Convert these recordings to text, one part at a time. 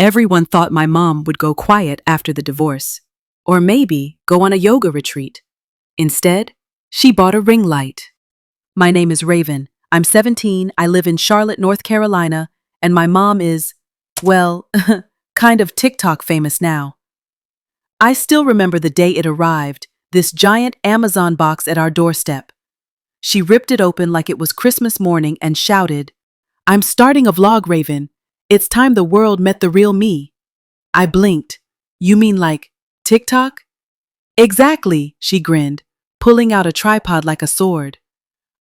Everyone thought my mom would go quiet after the divorce, or maybe go on a yoga retreat. Instead, she bought a ring light. My name is Raven. I'm 17, I live in Charlotte, North Carolina, and my mom is, well, kind of TikTok famous now. I still remember the day it arrived, this giant Amazon box at our doorstep. She ripped it open like it was Christmas morning and shouted, "I'm starting a vlog, Raven. It's time the world met the real me." I blinked. "You mean like TikTok?" "Exactly," she grinned, pulling out a tripod like a sword.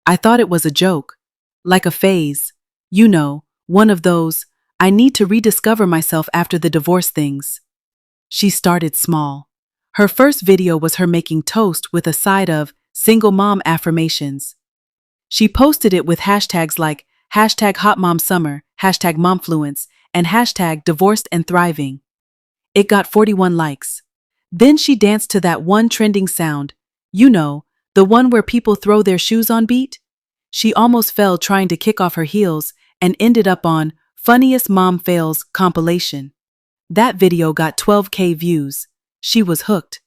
I thought it was a joke, like a phase. You know, one of those, I need to rediscover myself after the divorce things. She started small. Her first video was her making toast with a side of single mom affirmations. She posted it with hashtags like #HotMomSummer, #Momfluence, and #Divorced and Thriving. It got 41 likes. Then she danced to that one trending sound, you know, the one where people throw their shoes on beat. She almost fell trying to kick off her heels and ended up on Funniest Mom Fails compilation. That video got 12K views. She was hooked.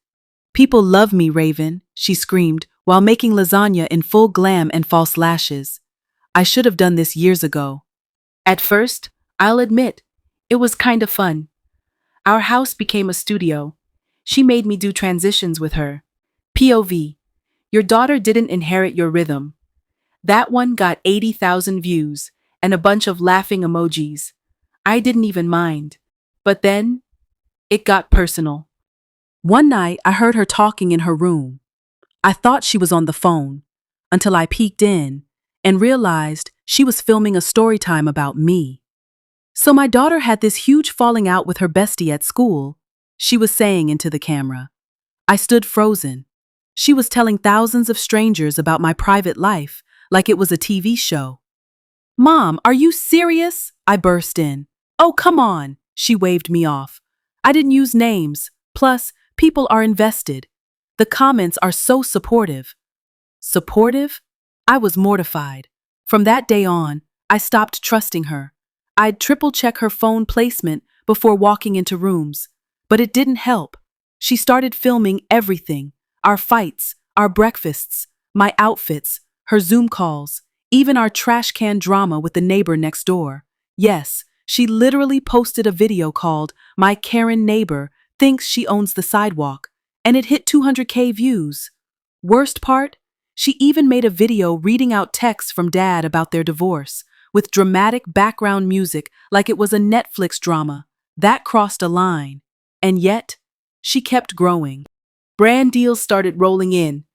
"People love me, Raven," she screamed while making lasagna in full glam and false lashes. I should have done this years ago. At first, I'll admit, it was kind of fun. Our house became a studio. She made me do transitions with her. POV. Your daughter didn't inherit your rhythm. That one got 80,000 views and a bunch of laughing emojis. I didn't even mind. But then, it got personal. One night, I heard her talking in her room. I thought she was on the phone, until I peeked in and realized she was filming a story time about me. "So my daughter had this huge falling out with her bestie at school," she was saying into the camera. I stood frozen. She was telling thousands of strangers about my private life like it was a TV show. "Mom, are you serious?" I burst in. "Oh, come on," she waved me off. "I didn't use names. Plus, people are invested. The comments are so supportive." Supportive? I was mortified. From that day on, I stopped trusting her. I'd triple-check her phone placement before walking into rooms. But it didn't help. She started filming everything. Our fights, our breakfasts, my outfits, her Zoom calls, even our trash can drama with the neighbor next door. Yes, she literally posted a video called "My Karen Neighbor Thinks She Owns the Sidewalk," and it hit 200K views. Worst part? She even made a video reading out texts from Dad about their divorce, with dramatic background music like it was a Netflix drama. That crossed a line. And yet, she kept growing. Brand deals started rolling in.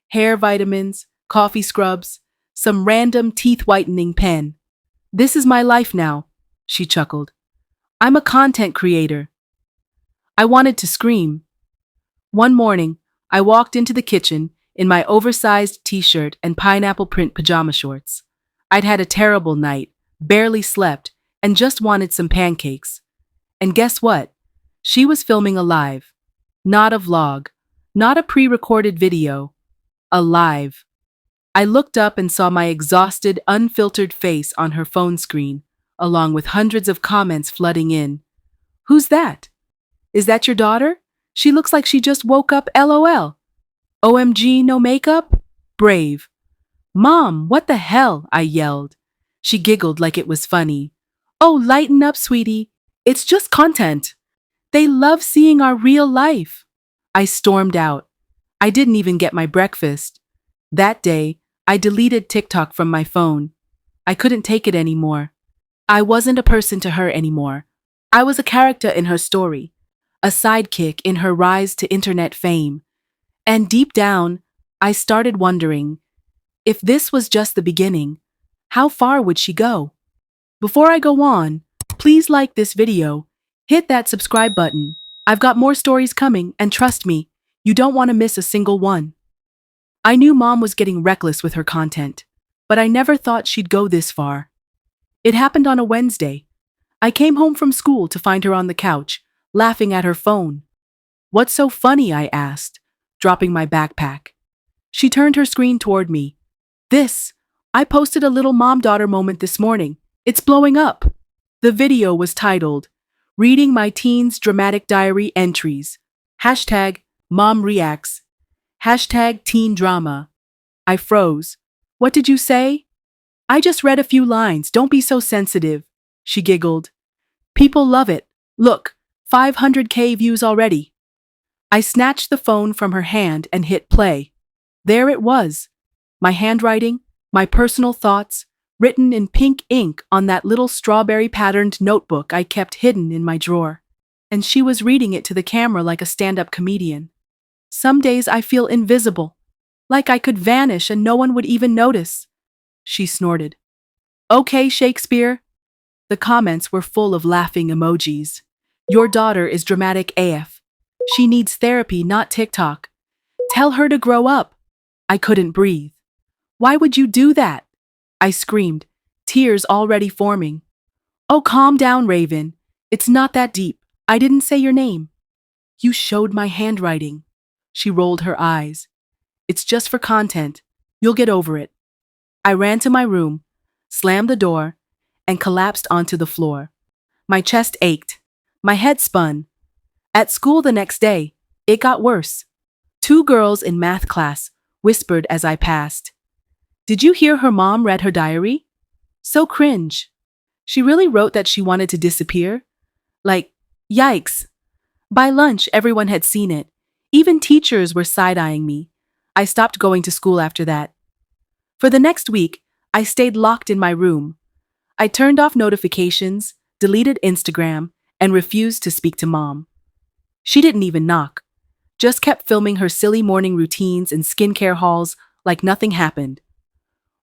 Hair vitamins, coffee scrubs, some random teeth-whitening pen. "This is my life now," she chuckled. "I'm a content creator." I wanted to scream. One morning, I walked into the kitchen in my oversized t-shirt and pineapple print pajama shorts. I'd had a terrible night, barely slept, and just wanted some pancakes. And guess what? She was filming a live. Not a vlog. Not a pre-recorded video. A live. I looked up and saw my exhausted, unfiltered face on her phone screen, along with hundreds of comments flooding in. "Who's that? Is that your daughter? She looks like she just woke up, LOL. OMG, no makeup? Brave." "Mom, what the hell?" I yelled. She giggled like it was funny. "Oh, lighten up, sweetie. It's just content. They love seeing our real life." I stormed out. I didn't even get my breakfast. That day, I deleted TikTok from my phone. I couldn't take it anymore. I wasn't a person to her anymore. I was a character in her story, a sidekick in her rise to internet fame. And deep down, I started wondering, if this was just the beginning, how far would she go? Before I go on, please like this video, hit that subscribe button. I've got more stories coming, and trust me, you don't want to miss a single one. I knew Mom was getting reckless with her content, but I never thought she'd go this far. It happened on a Wednesday. I came home from school to find her on the couch, laughing at her phone. "What's so funny?" I asked, dropping my backpack. She turned her screen toward me. "This. I posted a little mom-daughter moment this morning. It's blowing up." The video was titled, Reading my teen's dramatic diary entries. Hashtag mom reacts. Hashtag teen drama. I froze. What did you say? I just read a few lines. Don't be so sensitive. She giggled. People love it. Look, 500K views already. I snatched the phone from her hand and hit play. There it was. My handwriting, my personal thoughts, written in pink ink on that little strawberry-patterned notebook I kept hidden in my drawer. And she was reading it to the camera like a stand-up comedian. Some days I feel invisible, like I could vanish and no one would even notice. She snorted. Okay, Shakespeare. The comments were full of laughing emojis. Your daughter is dramatic AF. She needs therapy, not TikTok. Tell her to grow up. I couldn't breathe. Why would you do that? I screamed, tears already forming. Oh, calm down, Raven. It's not that deep. I didn't say your name. You showed my handwriting. She rolled her eyes. It's just for content. You'll get over it. I ran to my room, slammed the door, and collapsed onto the floor. My chest ached. My head spun. At school the next day, it got worse. 2 girls in math class whispered as I passed. Did you hear her mom read her diary? So cringe. She really wrote that she wanted to disappear? Like, yikes. By lunch, everyone had seen it. Even teachers were side-eyeing me. I stopped going to school after that. For the next week, I stayed locked in my room. I turned off notifications, deleted Instagram, and refused to speak to Mom. She didn't even knock, just kept filming her silly morning routines and skincare hauls like nothing happened.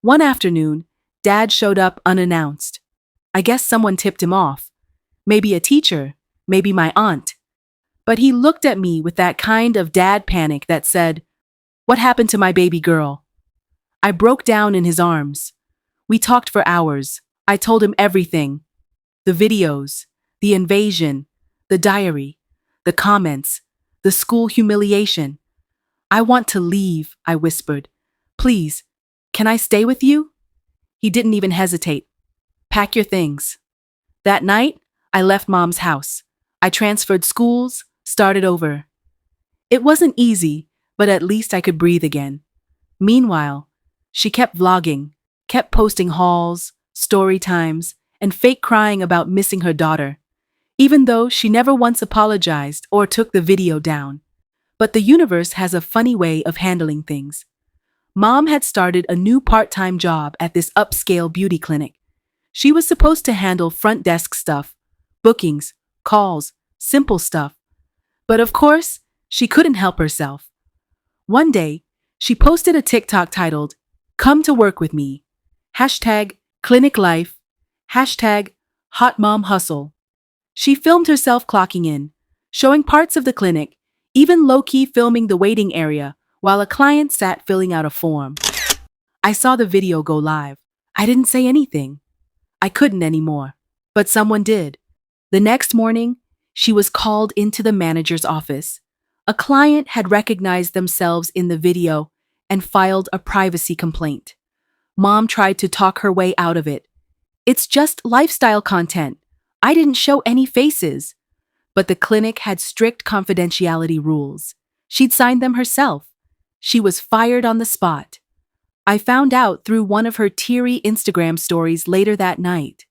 One afternoon, Dad showed up unannounced. I guess someone tipped him off. Maybe a teacher, maybe my aunt. But he looked at me with that kind of dad panic that said, "What happened to my baby girl?" I broke down in his arms. We talked for hours. I told him everything. The videos, the invasion, the diary, the comments, the school humiliation. I want to leave, I whispered. Please, can I stay with you? He didn't even hesitate. Pack your things. That night, I left Mom's house. I transferred schools, started over. It wasn't easy, but at least I could breathe again. Meanwhile, she kept vlogging, kept posting hauls, story times, and fake crying about missing her daughter, even though she never once apologized or took the video down. But the universe has a funny way of handling things. Mom had started a new part-time job at this upscale beauty clinic. She was supposed to handle front desk stuff, bookings, calls, simple stuff. But of course, she couldn't help herself. One day, she posted a TikTok titled, "Come to work with me." Hashtag clinic life. Hashtag hot mom hustle. She filmed herself clocking in, showing parts of the clinic, even low-key filming the waiting area while a client sat filling out a form. I saw the video go live. I didn't say anything. I couldn't anymore. But someone did. The next morning, she was called into the manager's office. A client had recognized themselves in the video and filed a privacy complaint. Mom tried to talk her way out of it. It's just lifestyle content. I didn't show any faces. But the clinic had strict confidentiality rules. She'd signed them herself. She was fired on the spot. I found out through one of her teary Instagram stories later that night.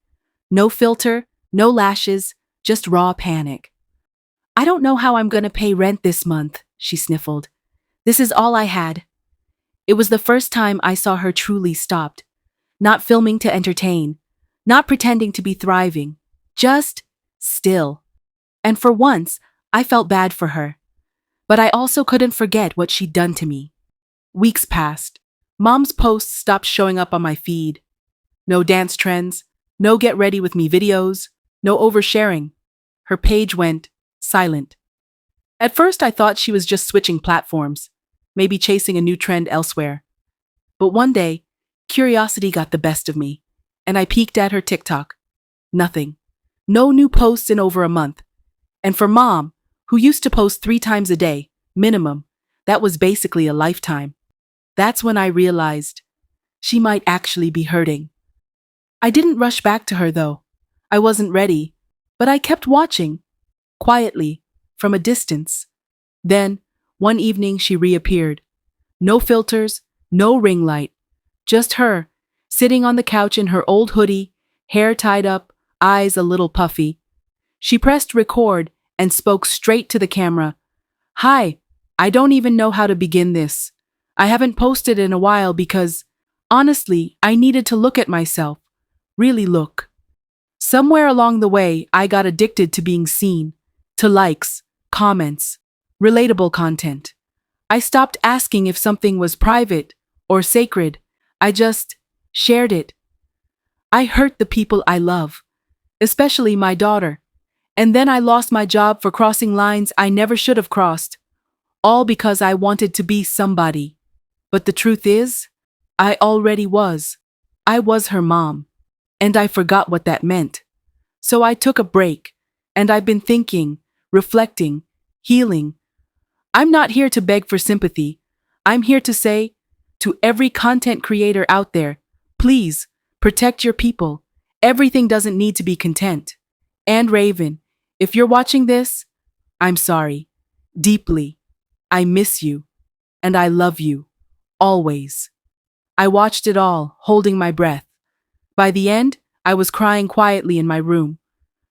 No filter, no lashes, just raw panic. I don't know how I'm gonna pay rent this month, she sniffled. This is all I had. It was the first time I saw her truly stopped. Not filming to entertain, not pretending to be thriving, just still. And for once, I felt bad for her. But I also couldn't forget what she'd done to me. Weeks passed. Mom's posts stopped showing up on my feed. No dance trends, no get ready with me videos, no oversharing. Her page went silent. At first, I thought she was just switching platforms, maybe chasing a new trend elsewhere. But one day, curiosity got the best of me, and I peeked at her TikTok. Nothing. No new posts in over a month. And for Mom, who used to post 3 times a day, minimum, that was basically a lifetime. That's when I realized she might actually be hurting. I didn't rush back to her though. I wasn't ready. But I kept watching, quietly, from a distance. Then, one evening, she reappeared. No filters, no ring light, just her, sitting on the couch in her old hoodie, hair tied up, eyes a little puffy. She pressed record and spoke straight to the camera. Hi, I don't even know how to begin this. I haven't posted in a while because, honestly, I needed to look at myself. Really look. Somewhere along the way, I got addicted to being seen, to likes, comments, relatable content. I stopped asking if something was private or sacred. I just shared it. I hurt the people I love, especially my daughter. And then I lost my job for crossing lines I never should have crossed, all because I wanted to be somebody. But the truth is, I already was. I was her mom, and I forgot what that meant. So I took a break, and I've been thinking, reflecting, healing. I'm not here to beg for sympathy. I'm here to say, to every content creator out there, please, protect your people. Everything doesn't need to be content. And Raven, if you're watching this, I'm sorry. Deeply. I miss you. And I love you. Always. I watched it all, holding my breath. By the end, I was crying quietly in my room.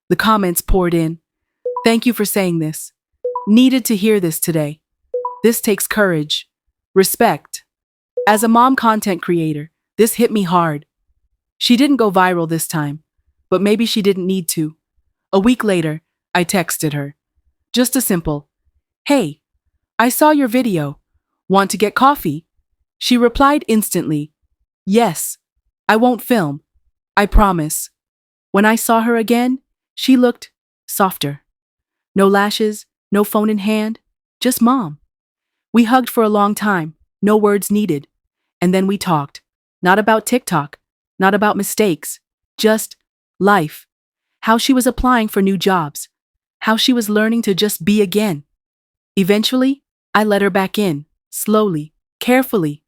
The comments poured in. Thank you for saying this. Needed to hear this today. This takes courage. Respect. As a mom content creator, this hit me hard. She didn't go viral this time, but maybe she didn't need to. A week later, I texted her. Just a simple, "Hey, I saw your video. Want to get coffee?" She replied instantly, "Yes, I won't film. I promise." When I saw her again, she looked softer. No lashes, no phone in hand, just mom. We hugged for a long time, no words needed. And then we talked. Not about TikTok, not about mistakes, just life. How she was applying for new jobs. How she was learning to just be again. Eventually, I let her back in, slowly, carefully,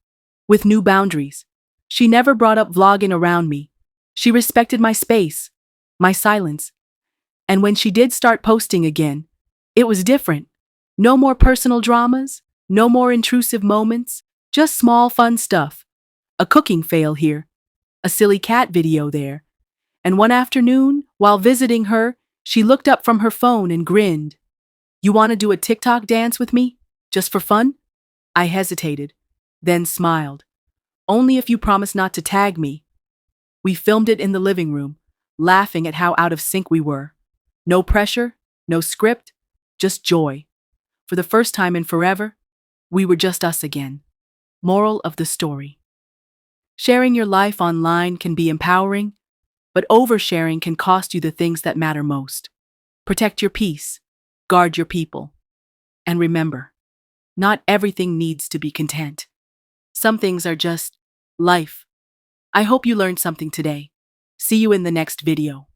with new boundaries. She never brought up vlogging around me. She respected my space, my silence. And when she did start posting again, it was different. No more personal dramas, no more intrusive moments, just small fun stuff. A cooking fail here, a silly cat video there. And one afternoon, while visiting her, she looked up from her phone and grinned. "You want to do a TikTok dance with me? Just for fun?" I hesitated, then smiled. "Only if you promise not to tag me." We filmed it in the living room, laughing at how out of sync we were. No pressure, no script, just joy. For the first time in forever, we were just us again. Moral of the story. Sharing your life online can be empowering, but oversharing can cost you the things that matter most. Protect your peace, guard your people. And remember, not everything needs to be content. Some things are just life. I hope you learned something today. See you in the next video.